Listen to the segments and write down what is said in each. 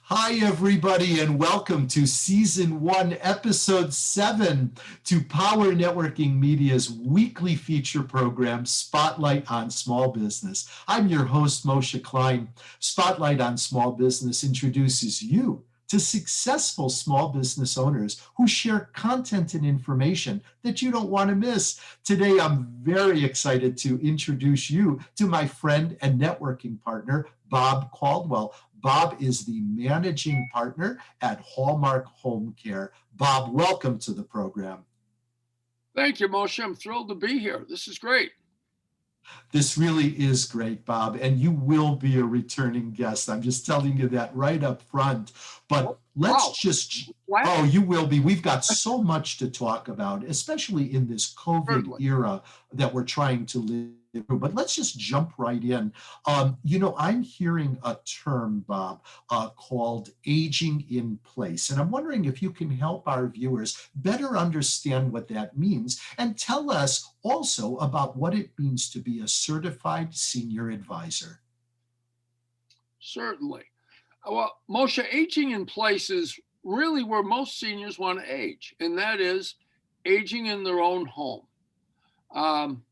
Hi, everybody, and welcome to Season 1, Episode 7 to Power Networking Media's weekly feature program, Spotlight on Small Business. I'm your host, Moshe Klein. Spotlight on Small Business introduces you to successful small business owners who share content and information that you don't want to miss. Today, I'm very excited to introduce you to my friend and networking partner, Bob Caldwell. Bob is the managing partner at Hallmark Homecare. Bob, welcome to the program. Thank you, Moshe. I'm thrilled to be here. This is great. This really is great, Bob, and you will be a returning guest. I'm just telling you that right up front. But Wow. you will be. We've got so much to talk about, especially in this COVID Certainly. era that we're trying to live through. But let's just jump right in. I'm hearing a term, Bob, called aging in place. And I'm wondering if you can help our viewers better understand what that means and tell us also about what it means to be a certified senior advisor. Certainly. Well, Moshe, aging in place is really where most seniors want to age, and that is aging in their own home. Um,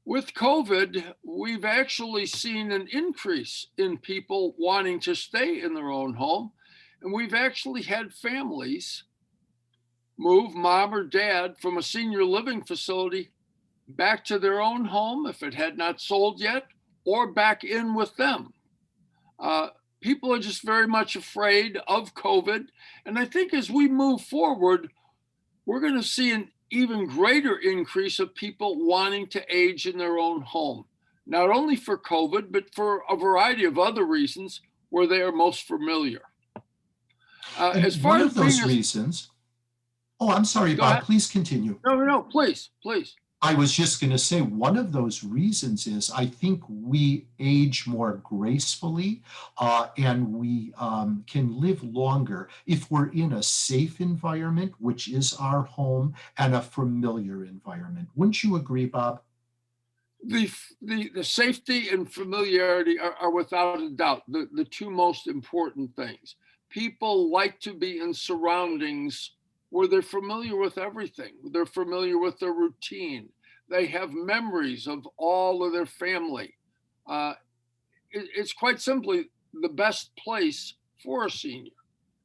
with COVID, we've actually seen an increase in people wanting to stay in their own home. And we've actually had families move mom or dad from a senior living facility back to their own home if it had not sold yet, or back in with them. Uh, People are just very much afraid of COVID. And I think as we move forward, we're going to see an even greater increase of people wanting to age in their own home, not only for COVID, but for a variety of other reasons where they are most familiar. As And far one as of being those a, reasons, oh, I'm sorry, go ahead. Bob, please continue. No, please, please. I was just going to say one of those reasons is I think we age more gracefully and we can live longer if we're in a safe environment, which is our home, and a familiar environment. Wouldn't you agree, Bob? The safety and familiarity are without a doubt the two most important things. People like to be in surroundings where they're familiar with everything. They're familiar with their routine. They have memories of all of their family. Uh, it's quite simply the best place for a senior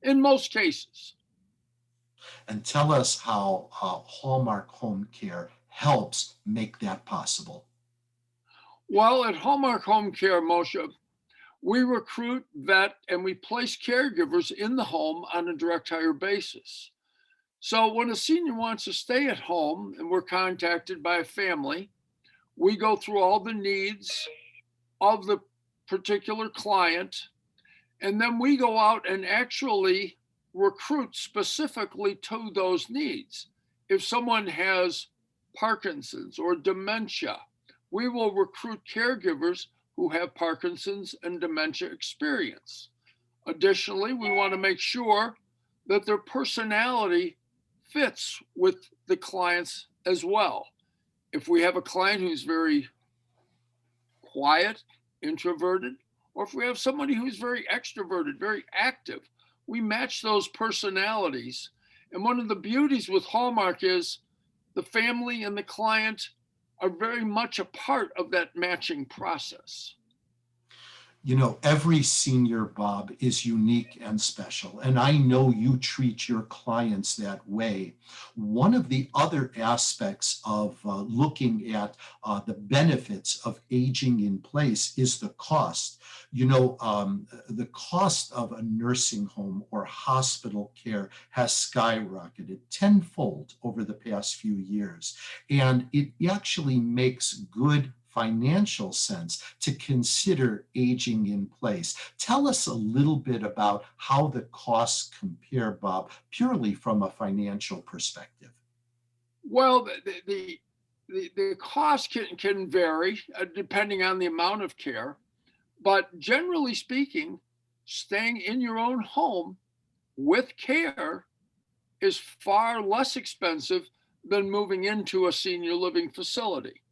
in most cases. And tell us how Hallmark Home Care helps make that possible. Well, at Hallmark Home Care, Moshe, we recruit, vet, and we place caregivers in the home on a direct hire basis. So when a senior wants to stay at home and we're contacted by a family, we go through all the needs of the particular client, and then we go out and actually recruit specifically to those needs. If someone has Parkinson's or dementia, we will recruit caregivers who have Parkinson's and dementia experience. Additionally, we want to make sure that their personality fits with the clients as well. If we have a client who's very quiet, introverted, or if we have somebody who's very extroverted, very active, we match those personalities. And one of the beauties with Hallmark is the family and the client are very much a part of that matching process. You know, every senior, Bob, is unique and special. And I know you treat your clients that way. One of the other aspects of looking at the benefits of aging in place is the cost. The cost of a nursing home or hospital care has skyrocketed tenfold over the past few years. And it actually makes good financial sense to consider aging in place. Tell us a little bit about how the costs compare, Bob, purely from a financial perspective. Well, the cost can vary depending on the amount of care, but generally speaking, staying in your own home with care is far less expensive than moving into a senior living facility.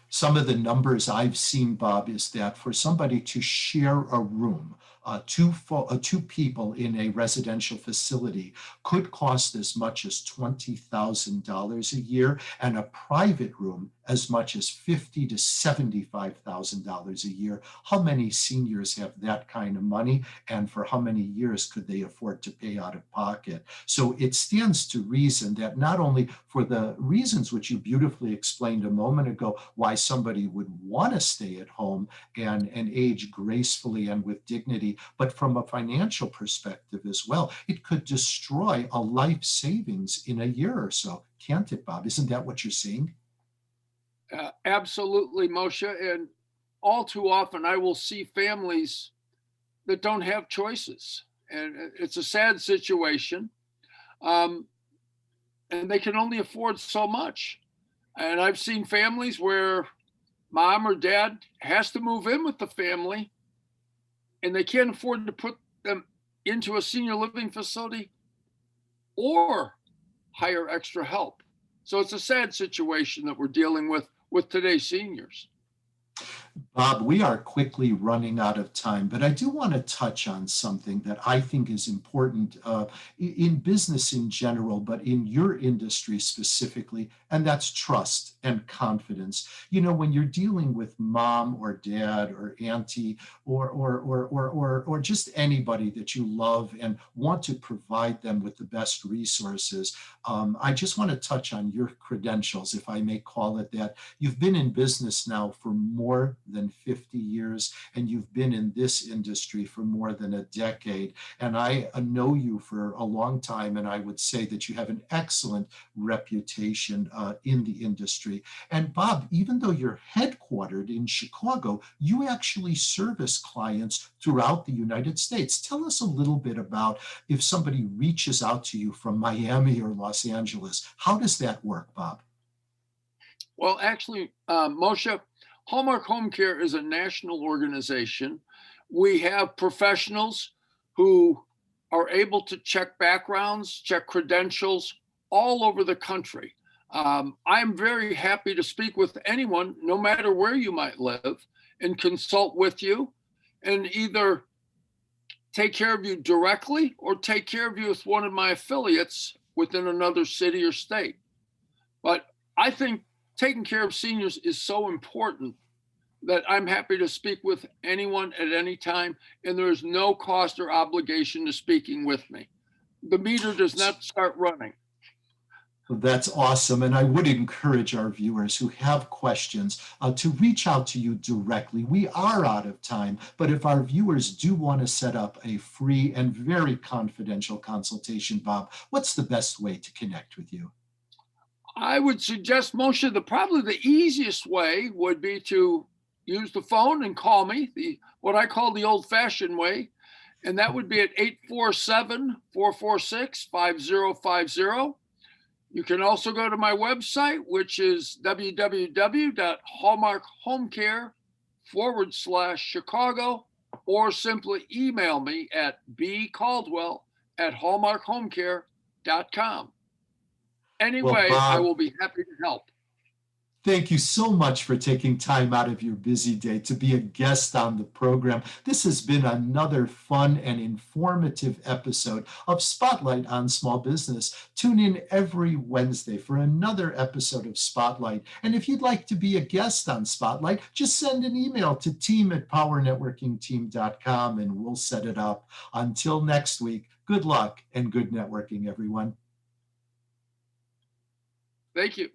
Some of the numbers I've seen, Bob, is that for somebody to share a room, two people in a residential facility could cost as much as $20,000 a year, and a private room as much as $50,000 to $75,000 a year. How many seniors have that kind of money, and for how many years could they afford to pay out of pocket? So it stands to reason that not only for the reasons which you beautifully explained a moment ago, why somebody would want to stay at home and age gracefully and with dignity, but from a financial perspective as well, it could destroy a life savings in a year or so, can't it, Bob? Isn't that what you're saying? Absolutely, Moshe. And all too often, I will see families that don't have choices. And it's a sad situation. Um, and they can only afford so much. And I've seen families where mom or dad has to move in with the family and they can't afford to put them into a senior living facility or hire extra help. So it's a sad situation that we're dealing with today's seniors. Bob, we are quickly running out of time, but I do want to touch on something that I think is important in business in general, but in your industry specifically, and that's trust and confidence. You know, when you're dealing with mom or dad or auntie or just anybody that you love and want to provide them with the best resources, I just want to touch on your credentials, if I may call it that. You've been in business now for more than 50 years, and you've been in this industry for more than a decade. And I know you for a long time, and I would say that you have an excellent reputation in the industry. And Bob, even though you're headquartered in Chicago, you actually service clients throughout the United States. Tell us a little bit about if somebody reaches out to you from Miami or Los Angeles, how does that work, Bob? Well, actually, Moshe, Hallmark Home Care is a national organization. We have professionals who are able to check backgrounds, check credentials all over the country. I'm very happy to speak with anyone, no matter where you might live, and consult with you and either take care of you directly or take care of you with one of my affiliates within another city or state. But I think taking care of seniors is so important that I'm happy to speak with anyone at any time, and there is no cost or obligation to speaking with me. The meter does not start running. That's awesome. And I would encourage our viewers who have questions to reach out to you directly. We are out of time, but if our viewers do want to set up a free and very confidential consultation, Bob, what's the best way to connect with you? I would suggest, Moshe, probably the easiest way would be to use the phone and call me, the what I call the old fashioned way. And that would be at 847-446-5050. You can also go to my website, which is www.hallmarkhomecare/Chicago, or simply email me at bcaldwell@hallmarkhomecare.com. Well, Anyway, I Bob, will be happy to help. thank you so much for taking time out of your busy day to be a guest on the program. This has been another fun and informative episode of Spotlight on Small Business. Tune in every Wednesday for another episode of Spotlight. And if you'd like to be a guest on Spotlight, just send an email to team@powernetworkingteam.com and we'll set it up. Until next week, good luck and good networking, everyone. Thank you.